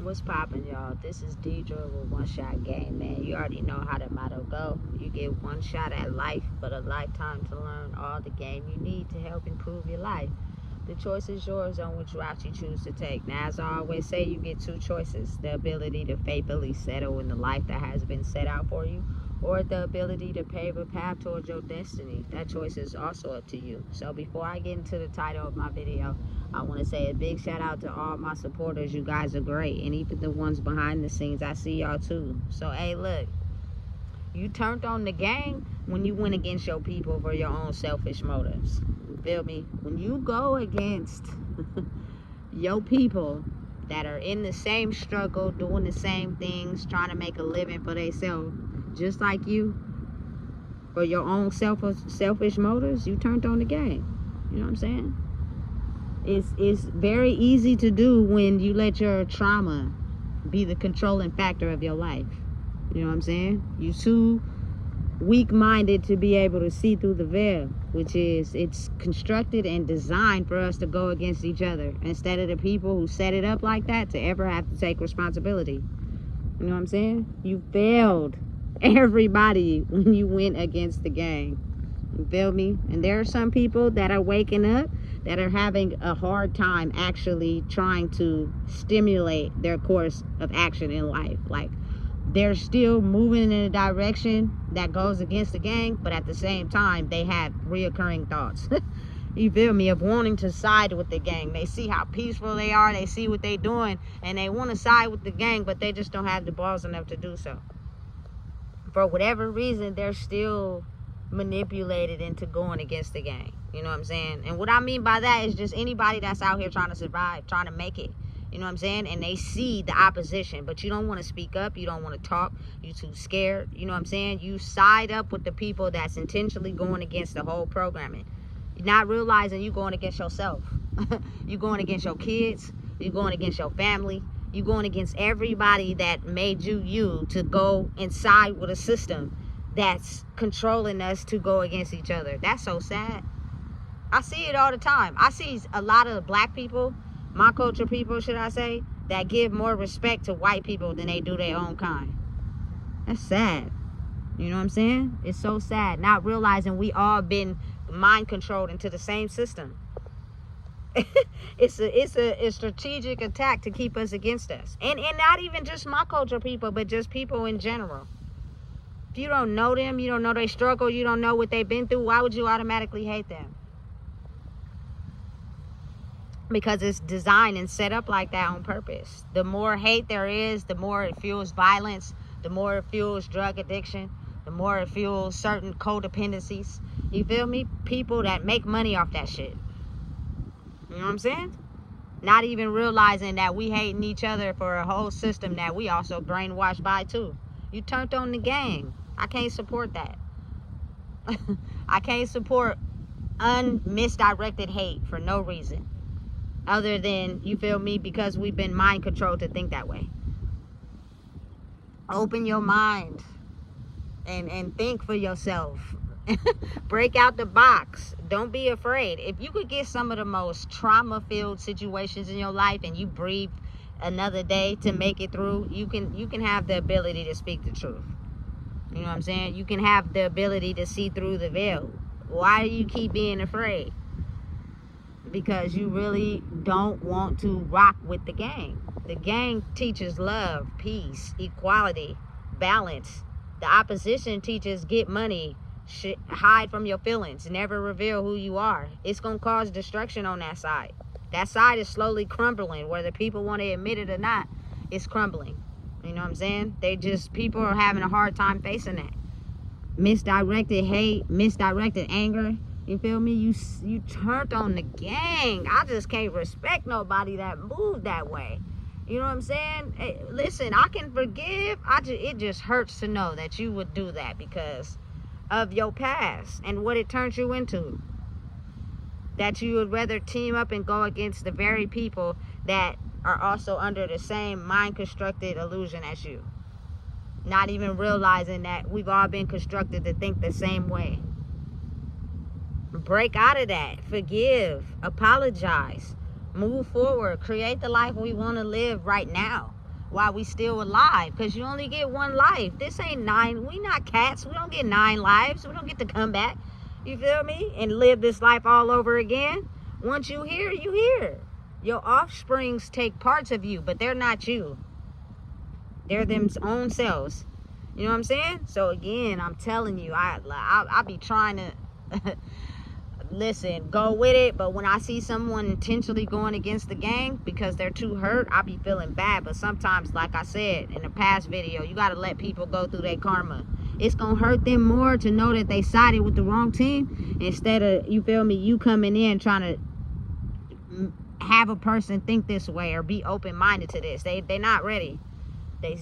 What's poppin', y'all? This is Deidre with One Shot Game, man. You already know how the motto go. You get one shot at life, but a lifetime to learn all the game you need to help improve your life. The choice is yours on which route you choose to take. Now, as I always say, you get two choices: the ability to faithfully settle in the life that has been set out for you, or the ability to pave a path towards your destiny. That choice is also up to you. So before I get into the title of my video, I want to say a big shout out to all my supporters. You guys are great. And even the ones behind the scenes, I see y'all too. So, hey, look, you turned on the gang when you went against your people for your own selfish motives. You feel me? When you go against your people that are in the same struggle, doing the same things, trying to make a living for themselves, just like you, for your own selfish motives, you turned on the gang. You know what I'm saying? It's very easy to do when you let your trauma be the controlling factor of your life. You know what I'm saying? You're too weak-minded to be able to see through the veil, which is it's constructed and designed for us to go against each other instead of the people who set it up like that to ever have to take responsibility. You know what I'm saying? You failed everybody when you went against the gang. You feel me? And there are some people that are waking up that are having a hard time actually trying to stimulate their course of action in life. Like, they're still moving in a direction that goes against the gang, but at the same time, they have reoccurring thoughts. You feel me? Of wanting to side with the gang. They see how peaceful they are, they see what they're doing, and they want to side with the gang, but they just don't have the balls enough to do so. For whatever reason, they're still manipulated into going against the gang. You know what I'm saying? And what I mean by that is just anybody that's out here trying to survive, trying to make it. You know what I'm saying? And they see the opposition, but you don't want to speak up. You don't want to talk. You're too scared. You know what I'm saying? You side up with the people that's intentionally going against the whole programming. You're not realizing you're going against yourself. You're going against your kids. You're going against your family. You're going against everybody that made you to go inside with a system that's controlling us to go against each other. That's so sad. I see it all the time. I see a lot of black people, my culture people, should I say, that give more respect to white people than they do their own kind. That's sad. You know what I'm saying? It's so sad. Not realizing we all been mind controlled into the same system. It's a strategic attack to keep us against us. And not even just my culture people, but just people in general. If you don't know them, you don't know their struggle, you don't know what they've been through, why would you automatically hate them? Because it's designed and set up like that on purpose. The more hate there is, the more it fuels violence, the more it fuels drug addiction, the more it fuels certain codependencies. You feel me? People that make money off that shit. You know what I'm saying? Not even realizing that we hating each other for a whole system that we also brainwashed by too. You turned on the gang. I can't support that. I can't support misdirected hate for no reason. Other than, you feel me, because we've been mind controlled to think that way. Open your mind and think for yourself. Break out the box. Don't be afraid. If you could get some of the most trauma-filled situations in your life and you breathe another day to make it through, you can have the ability to speak the truth. You know what I'm saying? You can have the ability to see through the veil. Why do you keep being afraid? Because you really don't want to rock with the gang. The gang teaches love, peace, equality, balance. The opposition teaches get money, hide from your feelings, never reveal who you are. It's going to cause destruction on that side. That side is slowly crumbling, whether people want to admit it or not. It's crumbling. You know what I'm saying? People are having a hard time facing that. Misdirected hate, misdirected anger. You feel me? You turned on the gang. I just can't respect nobody that moved that way. You know what I'm saying? Hey, listen, I can forgive. It just hurts to know that you would do that because of your past and what it turned you into. That you would rather team up and go against the very people that are also under the same mind-constructed illusion as you. Not even realizing that we've all been constructed to think the same way. Break out of that. Forgive. Apologize. Move forward. Create the life we want to live right now. while we still alive, because you only get one life. This ain't 9. We not cats. We don't get 9 lives. We don't get to come back, you feel me, and live this life all over again. Once you here, you here. Your offsprings take parts of you, but they're not you. They're them own selves. You know what I'm saying? So again, I'm telling you, I be trying to listen, go with it, but when I see someone intentionally going against the gang because they're too hurt, I be feeling bad. But sometimes, like I said in the past video, you got to let people go through their karma. It's gonna hurt them more to know that they sided with the wrong team, instead of, you feel me, you coming in trying to have a person think this way or be open-minded to this. They're not ready. They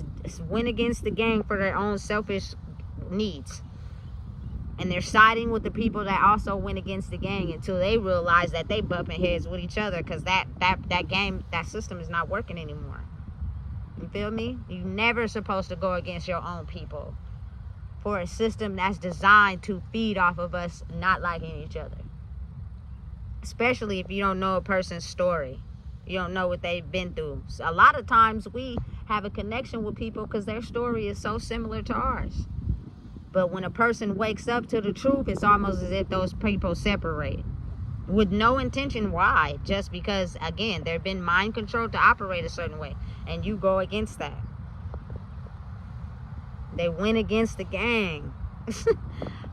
went against the gang for their own selfish needs, and they're siding with the people that also went against the gang until they realize that they bumping heads with each other, because that game, that system is not working anymore. You feel me? You never supposed to go against your own people for a system that's designed to feed off of us not liking each other. Especially if you don't know a person's story. You don't know what they've been through. So a lot of times we have a connection with people because their story is so similar to ours. But when a person wakes up to the truth, it's almost as if those people separate. With no intention why. Just because, again, they've been mind controlled to operate a certain way. And you go against that. They went against the gang.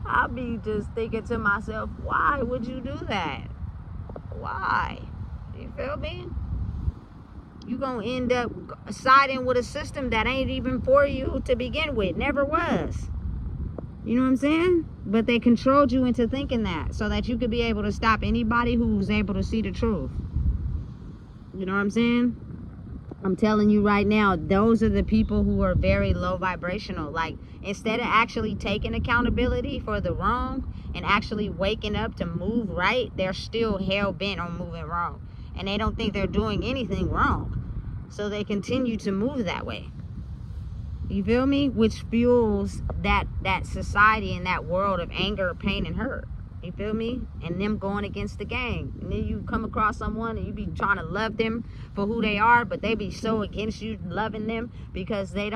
I'll be just thinking to myself, why would you do that? Why? You feel me? You're going to end up siding with a system that ain't even for you to begin with. Never was. You know what I'm saying? But they controlled you into thinking that, so that you could be able to stop anybody who's able to see the truth. You know what I'm saying? I'm telling you right now, those are the people who are very low vibrational. Like, instead of actually taking accountability for the wrong and actually waking up to move right, they're still hell-bent on moving wrong. And they don't think they're doing anything wrong. So they continue to move that way. You feel me? Which fuels that society and that world of anger, pain, and hurt. You feel me? And them going against the gang. And then you come across someone and you be trying to love them for who they are, but they be so against you loving them because they've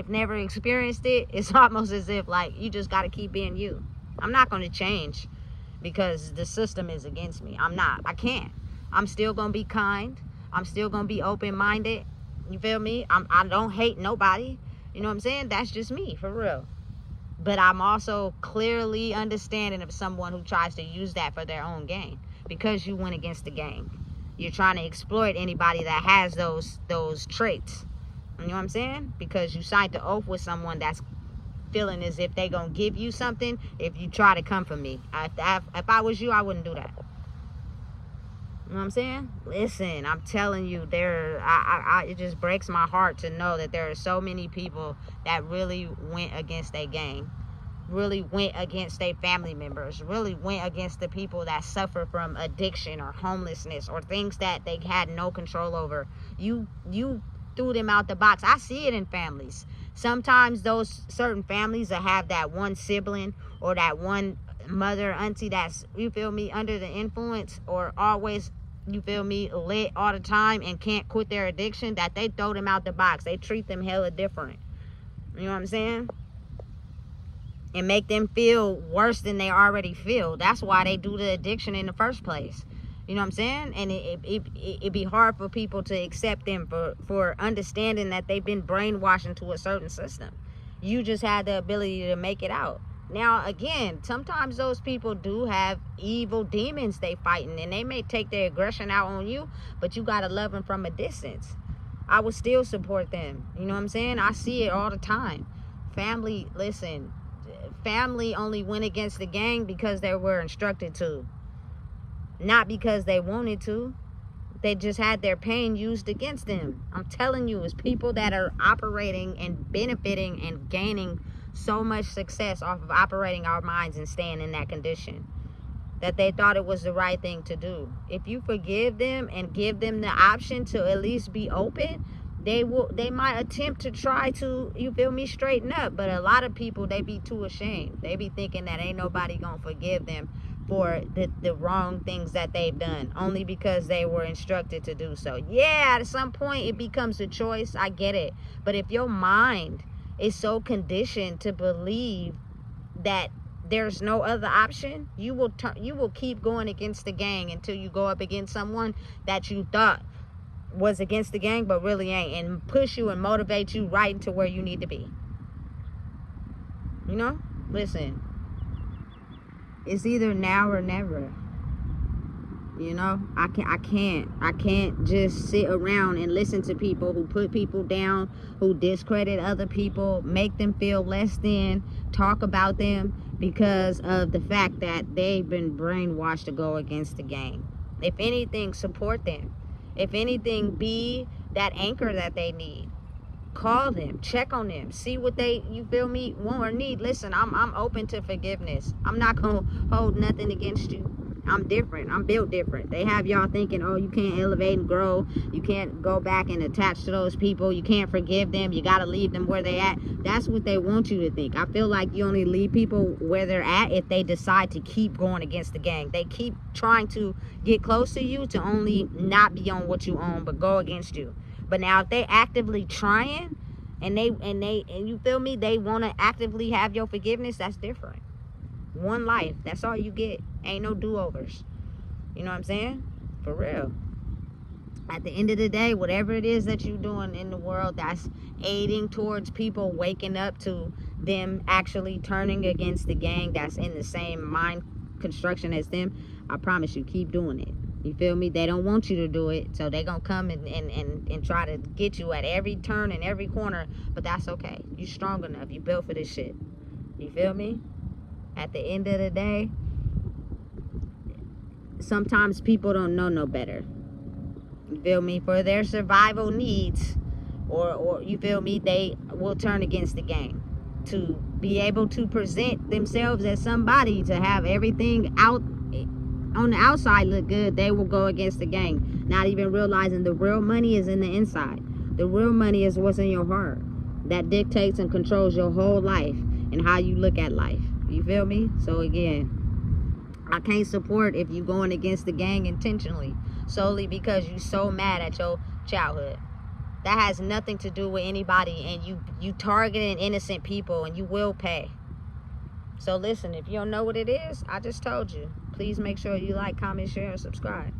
never experienced it. It's almost as if, like, you just got to keep being you. I'm not going to change because the system is against me. I can't. I'm still going to be kind. I'm still going to be open-minded. You feel me? I don't hate nobody. You know what I'm saying? That's just me, for real. But I'm also clearly understanding of someone who tries to use that for their own gain. Because you went against the gang. You're trying to exploit anybody that has those traits. You know what I'm saying? Because you signed the oath with someone that's feeling as if they going to give you something if you try to come for me. If I was you, I wouldn't do that. You know what I'm saying? Listen, I'm telling you, it just breaks my heart to know that there are so many people that really went against their gang, really went against their family members, really went against the people that suffer from addiction or homelessness or things that they had no control over. You threw them out the box. I see it in families. Sometimes those certain families that have that one sibling or that one mother, auntie that's, you feel me, under the influence or always, you feel me, lit all the time and can't quit their addiction, that they throw them out the box. They treat them hella different. You know what I'm saying? And make them feel worse than they already feel. That's why they do the addiction in the first place. You know what I'm saying? And it'd be hard for people to accept them for understanding that they've been brainwashed into a certain system. You just had the ability to make it out. Now, again, sometimes those people do have evil demons they fighting, and they may take their aggression out on you, but you got to love them from a distance. I would still support them. You know what I'm saying? I see it all the time. Family, listen, family only went against the gang because they were instructed to. Not because they wanted to. They just had their pain used against them. I'm telling you, it's people that are operating and benefiting and gaining so much success off of operating our minds and staying in that condition, that they thought it was the right thing to do. If you forgive them and give them the option to at least be open, they might attempt to try to, you feel me, straighten up. But a lot of people, they be too ashamed. They be thinking that ain't nobody gonna forgive them for the wrong things that they've done, only because they were instructed to do so. Yeah, at some point it becomes a choice. I get it. But if your mind is so conditioned to believe that there's no other option, you will keep going against the gang until you go up against someone that you thought was against the gang but really ain't, and push you and motivate you right into where you need to be. You know? Listen, it's either now or never. You know, I can't just sit around and listen to people who put people down, who discredit other people, make them feel less than, talk about them because of the fact that they've been brainwashed to go against the gang. If anything, support them. If anything, be that anchor that they need. Call them, check on them, see what they, you feel me, want or need. Listen, I'm open to forgiveness. I'm not gonna hold nothing against you. I'm different. I'm built different. They have y'all thinking, oh, you can't elevate and grow. You can't go back and attach to those people. You can't forgive them. You gotta leave them where they at. That's what they want you to think. I feel like you only leave people where they're at if they decide to keep going against the gang. They keep trying to get close to you to only not be on what you own, but go against you. But now if they actively trying and you feel me, they want to actively have your forgiveness, that's different. One life, that's all you get. Ain't no do-overs. You know what I'm saying? For real. At the end of the day, whatever it is that you're doing in the world that's aiding towards people waking up to them actually turning against the gang that's in the same mind construction as them, I promise you, keep doing it. You feel me? They don't want you to do it, so they gonna come and try to get you at every turn and every corner, but that's okay. You strong enough. You built for this shit. You feel me? At the end of the day, sometimes people don't know no better. You feel me? For their survival needs, or you feel me, they will turn against the gang to be able to present themselves as somebody, to have everything out on the outside look good. They will go against the gang, not even realizing the real money is in the inside. The real money is what's in your heart that dictates and controls your whole life and how you look at life. You feel me? So again, I can't support if you going against the gang intentionally, solely because you so mad at your childhood. That has nothing to do with anybody, and you targeting innocent people, and you will pay. So listen, if you don't know what it is, I just told you. Please make sure you like, comment, share, and subscribe.